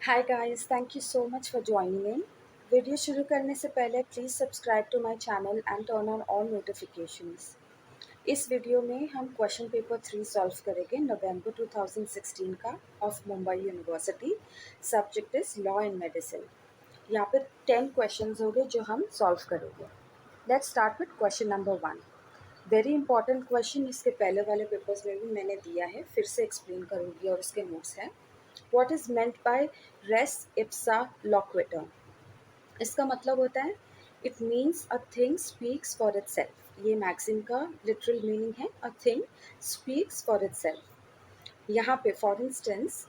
Hi guys, thank you so much for joining in. Video शुरू करने से पहले please subscribe to my channel and turn on all notifications. इस video में हम क्वेश्चन पेपर 3 सॉल्व करेंगे नवंबर 2016 का of Mumbai university. Subject is law and medicine. यहाँ पे 10 क्वेश्चंस होंगे जो हम सॉल्व करेंगे। Let's start with question number 1। Very important question, इसके पहले वाले पेपर्स में भी मैंने दिया है, फिर से एक्सप्लेन करूँगी और उसके नोट्स हैं। What is meant by res ipsa loquitur? इसका मतलब होता है it means a thing speaks for it self. ये मैक्सिम का लिटरल मीनिंग है, a thing speaks for it self. यहाँ पे for instance,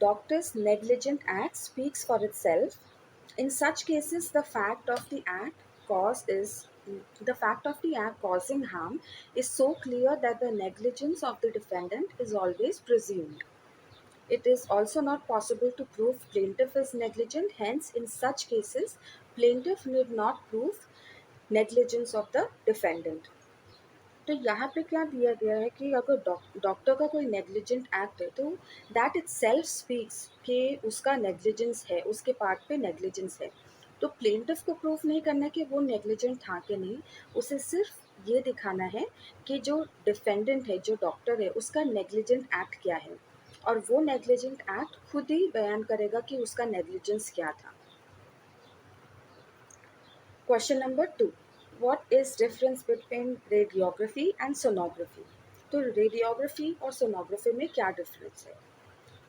doctors negligent act speaks for it self. In such cases the fact of the act cause is the fact of the act causing harm is so clear that the negligence of the defendant is always presumed. It is also not possible to prove plaintiff is negligent. Hence, in such cases, plaintiff need not prove negligence of the defendant. तो यहाँ पे क्या दिया गया है कि अगर doctor का कोई नेग्लिजेंट एक्ट है तो दैट इट सेल्फ स्पीक्स कि उसका नेग्लिजेंस है, उसके पार्ट पे नेग्लिजेंस है। तो प्लेंटिफ को प्रूफ नहीं करना कि वो नेग्लिजेंट था कि नहीं, उसे सिर्फ ये दिखाना है कि जो डिफेंडेंट है, जो डॉक्टर है, उसका नेग्लिजेंट एक्ट क्या है, और वो नेग्लिजेंट एक्ट खुद ही बयान करेगा कि उसका नेग्लिजेंस क्या था। Question number 2, what is difference between radiography and sonography? तो रेडियोग्राफी और सोनोग्राफी में क्या डिफरेंस है?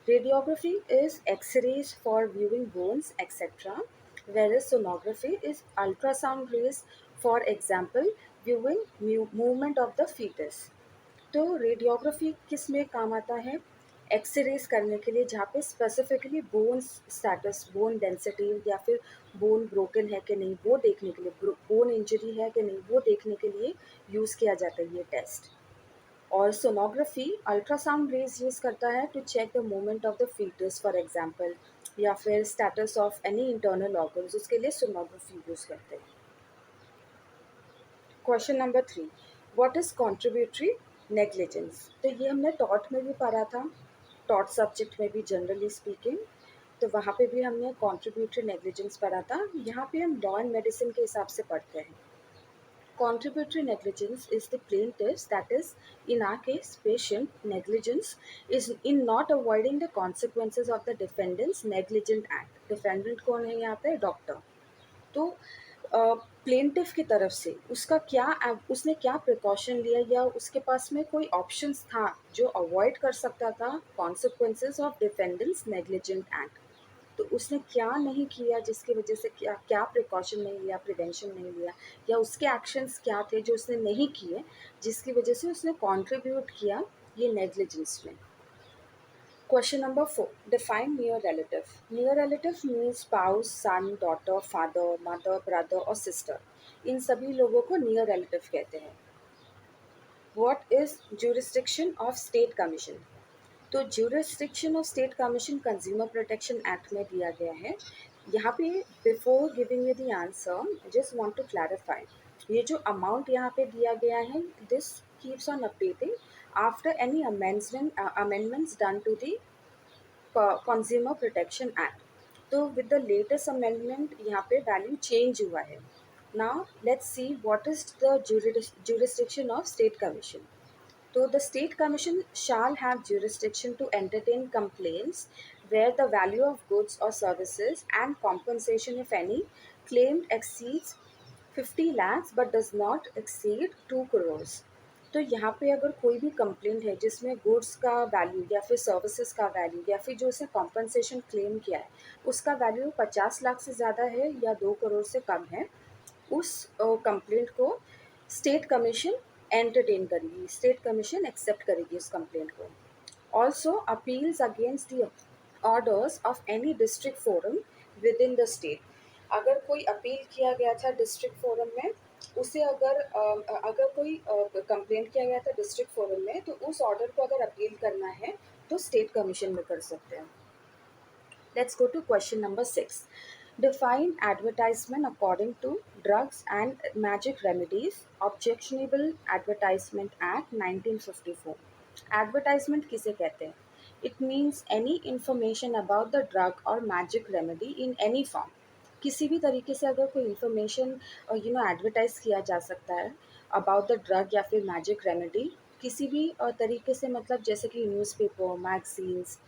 Radiography is X-rays for viewing bones et cetera, whereas sonography is ultrasound rays, for example viewing movement of the fetus. तो radiography किस में काम आता है? एक्सरेज करने के लिए, जहाँ पे specifically bone status, bone density या फिर बोन ब्रोकन है कि नहीं वो देखने के लिए, बोन इंजरी है कि नहीं वो देखने के लिए यूज़ किया जाता है ये टेस्ट। और सोनोग्राफी अल्ट्रासाउंड रेज यूज़ करता है to check the movement of the foetus for example, या फिर status of any internal organs, उसके लिए सोनोग्राफी यूज़ करते हैं। Question number 3, what is contributory negligence? तो ये हमने टॉट में भी पढ़ा था, टॉट सब्जेक्ट में भी जनरली स्पीकिंग, तो वहाँ पे भी हमने कॉन्ट्रीब्यूटरी नेग्लिजेंस पढ़ा था। यहाँ पे हम लॉ एंड मेडिसिन के हिसाब से पढ़ते हैं। Contributory negligence is the plaintiff's, that is, in our case, patient negligence is in not avoiding the consequences of the defendant's negligent act. Defendant कौन है यहाँ पे? डॉक्टर। तो प्लेंटिफ की तरफ से उसका क्या, उसने क्या प्रिकॉशन लिया, या उसके पास में कोई ऑप्शंस था जो अवॉइड कर सकता था consequences of defendants negligent act. तो उसने क्या नहीं किया, जिसकी वजह से क्या क्या प्रिकॉशन नहीं लिया, प्रिवेंशन नहीं लिया, या उसके एक्शंस क्या थे जो उसने नहीं किए जिसकी वजह से उसने कंट्रीब्यूट किया ये नेग्लिजेंस में। Question number 4. Define near relative. Near relative means spouse, son, daughter, father, mother, brother और sister. इन सभी लोगों को near relative कहते हैं। What is jurisdiction of state commission? तो jurisdiction of state commission consumer protection act में दिया गया है। यहाँ पे before giving you the answer, I just want to clarify. ये जो amount यहाँ पे दिया गया है, this keeps on updating after any amendments done to the consumer protection act. तो विद द लेटेस्ट अमेंडमेंट यहाँ पे वैल्यू चेंज हुआ है। Now let's see what is the jurisdiction of state commission. तो the state commission shall have jurisdiction to entertain complaints where the value of goods or services and compensation, if any, claimed exceeds 50 lakhs but does not exceed 2 crores। तो यहाँ पे अगर कोई भी complaint है जिसमें goods का वैल्यू या फिर सर्विसेज का वैल्यू या फिर जो उसने कॉम्पनसेशन क्लेम किया है उसका वैल्यू 50 लाख से ज़्यादा है या 2 करोड़ से कम है, उस कंप्लेंट को स्टेट कमीशन एंटरटेन करेगी, स्टेट कमीशन एक्सेप्ट करेगी उस कंप्लेंट को। Also appeals against the orders of any district forum with in the state. अगर कोई अपील किया गया था डिस्ट्रिक्ट फोरम में, उसे अगर कोई कंप्लेंट किया गया था डिस्ट्रिक्ट फोरम में, तो उस ऑर्डर को अगर अपील करना है तो स्टेट कमीशन में कर सकते हैं। Let's go to question number 6. Define advertisement according to Drugs and Magic Remedies, Objectionable Advertisement Act 1954. Advertisement किसे कहते हैं? It means any information about the drug और magic remedy in any form. किसी भी तरीके से अगर कोई इन्फॉर्मेशन एडवर्टाइज किया जा सकता है अबाउट द ड्रग या फिर मैजिक रेमेडी किसी भी तरीके से, मतलब जैसे कि न्यूज़पेपर, मैगजीन्स,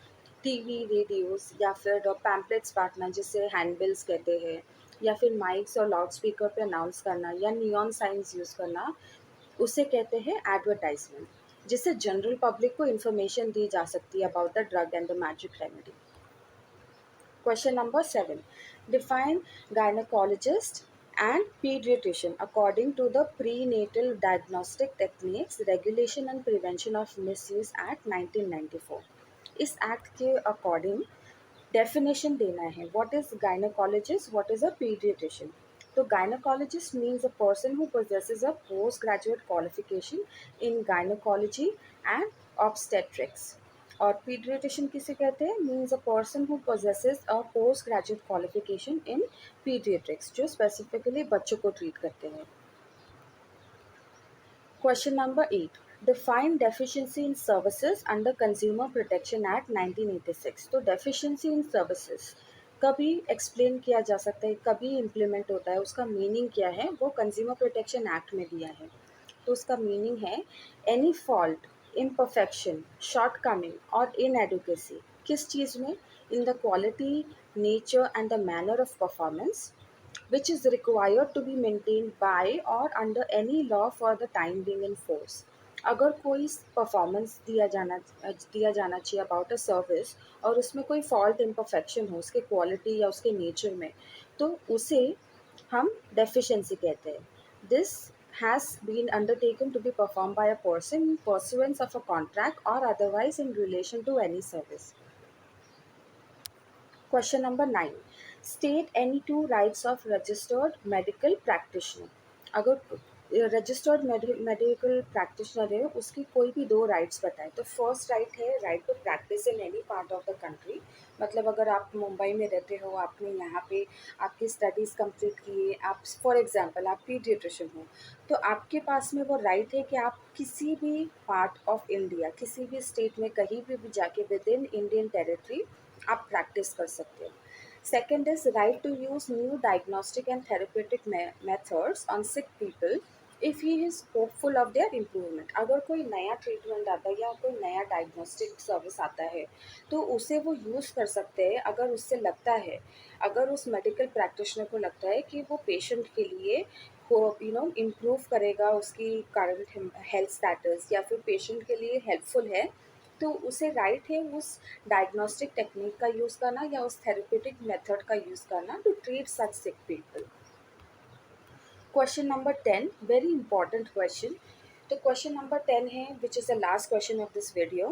टीवी, रेडियोस या फिर पैम्पलेट्स बांटना जिसे हैंडबिल्स कहते हैं, या फिर माइक्स और लाउड स्पीकर पे अनाउंस करना या नियॉन साइंस यूज़ करना, उसे कहते हैं एडवर्टाइजमेंट, जिससे जनरल पब्लिक को इन्फॉर्मेशन दी जा सकती है about the drug and the magic remedy. Question number 7. Define gynecologist and pediatrician according to the Prenatal Diagnostic Techniques Regulation and Prevention of Misuse Act 1994. इस एक्ट के अकॉर्डिंग डेफिनेशन देना है, what is gynaecologist, what is a paediatrician. तो gynaecologist means a person who possesses a post graduate qualification in gynaecology and obstetrics. और paediatrician किसे कहते हैं, means a person who possesses a post graduate qualification in paediatrics, जो specifically बच्चों को treat करते हैं। Question number 8. Define deficiency in services under Consumer Protection Act 1986. तो deficiency in services कभी एक्सप्लेन किया जा सकता है, कभी इम्प्लीमेंट होता है, उसका मीनिंग क्या है, वो कंज्यूमर प्रोटेक्शन एक्ट में दिया है। तो उसका मीनिंग है एनी फॉल्ट, इम्परफेक्शन, शॉर्टकमिंग और इनएडुकेसी किस चीज़ में, in the quality, nature and the manner of performance which is required to be maintained by or under any law for the time being in force। अगर कोई performance दिया जाना चाहिए about a service और उसमें कोई फॉल्ट इम्परफेक्शन हो उसके क्वालिटी या उसके नेचर में, तो उसे हम डेफिशिएंसी कहते हैं। This has been undertaken to be performed by a person in pursuance of a contract or otherwise in relation to any service। Question number 9. State any two rights of registered medical practitioner। अगर registered medical practitioner है उसकी कोई भी दो rights बताएं। तो first right है right to practise in any part of the country. मतलब अगर आप मुंबई में रहते हो, आपने यहाँ पे आपकी स्टडीज़ कंप्लीट की, आप फॉर एग्जांपल आप पीडियाट्रिशियन हो, तो आपके पास में वो राइट है कि आप किसी भी पार्ट ऑफ इंडिया, किसी भी स्टेट में कहीं भी जाके विद इन इंडियन टेरिटरी आप प्रैक्टिस कर सकते हो। Second is right to use new diagnostic and therapeutic methods on sick people if he is hopeful of their improvement. अगर कोई नया ट्रीटमेंट आता है या कोई नया डायग्नोस्टिक सर्विस आता है तो उसे वो यूज़ कर सकते हैं अगर उससे लगता है, अगर उस मेडिकल प्रैक्टिशनर को लगता है कि वो पेशेंट के लिए इम्प्रूव करेगा उसकी करंट हेल्थ स्टेटस या फिर पेशेंट के लिए हेल्पफुल है, तो उसे राइट है उस डायग्नोस्टिक टेक्निक का यूज़ करना या उस थेरेपेटिक मेथड का यूज़ करना to treat such sick people. Question number 10, very important question. तो क्वेश्चन नंबर 10 है which is the last question of this video.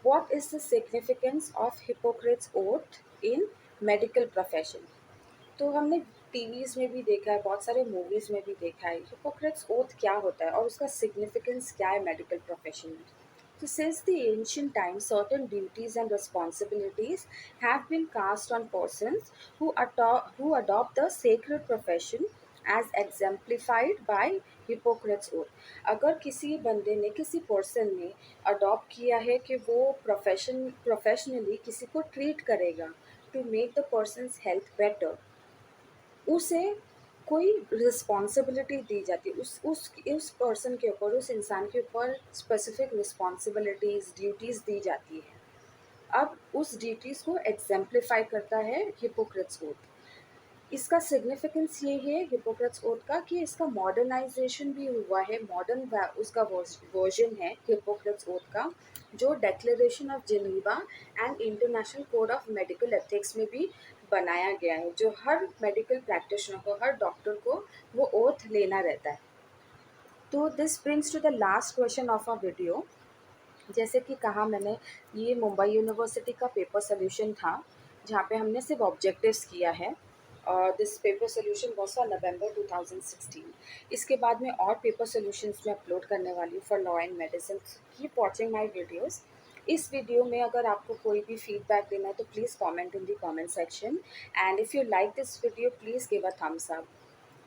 What is the significance of Hippocrates oath in medical profession. तो हमने TVs में भी देखा है, बहुत सारे मूवीज़ में भी देखा है, हिपोक्रेट्स ओथ क्या होता है और उसका सिग्निफिकेंस क्या है मेडिकल प्रोफेशन में। So, since the ancient times, certain duties and responsibilities have been cast on persons who adopt the sacred profession as exemplified by Hippocrates oath। अगर किसी बंदे ने, किसी पर्सन ने अडॉप्ट किया है कि वो प्रोफेशनली किसी को ट्रीट करेगा to make the person's health better, उसे कोई रिस्पॉन्सिबिलिटी दी जाती है, उस पर्सन के ऊपर, उस इंसान के ऊपर स्पेसिफिक रिस्पॉन्सिबिलिटीज़, ड्यूटीज़ दी जाती है। अब उस ड्यूटीज़ को एग्जेम्प्लीफाई करता है हिपोक्रेट्स ओथ। इसका सिग्निफिकेंस ये है हिपोक्रेट्स ओथ का कि इसका मॉडर्नाइजेशन भी हुआ है, मॉडर्न उसका वर्जन है हिपोक्रेट्स ओथ का, जो declaration of Geneva and international code of medical ethics में भी बनाया गया है, जो हर मेडिकल प्रैक्टिशनर को, हर डॉक्टर को वो ओथ लेना रहता है। तो this brings to the last question of a video. जैसे कि कहा मैंने, ये मुंबई यूनिवर्सिटी का पेपर सोल्यूशन था जहाँ पे हमने सिर्फ ऑब्जेक्टिव्स किया है। This paper solution was for November 2016। इसके बाद में और पेपर सोल्यूशंस मैं अपलोड करने वाली हूँ for law and medicine. Keep watching my videos. इस वीडियो में अगर आपको कोई भी फीडबैक देना है तो please comment in the comment section, and if you like this video please give a thumbs up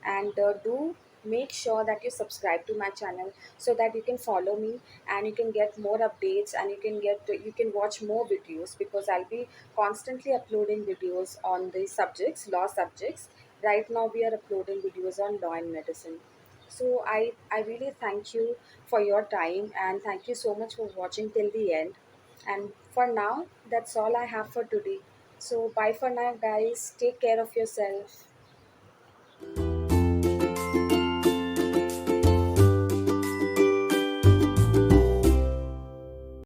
and do make sure that you subscribe to my channel so that you can follow me and you can get more updates and you can watch more videos, because I'll be constantly uploading videos on the subjects, law subjects. Right now we are uploading videos on law and medicine. So I really thank you for your time, and thank you so much for watching till the end. And for now, that's all I have for today. So bye for now, guys. Take care of yourself.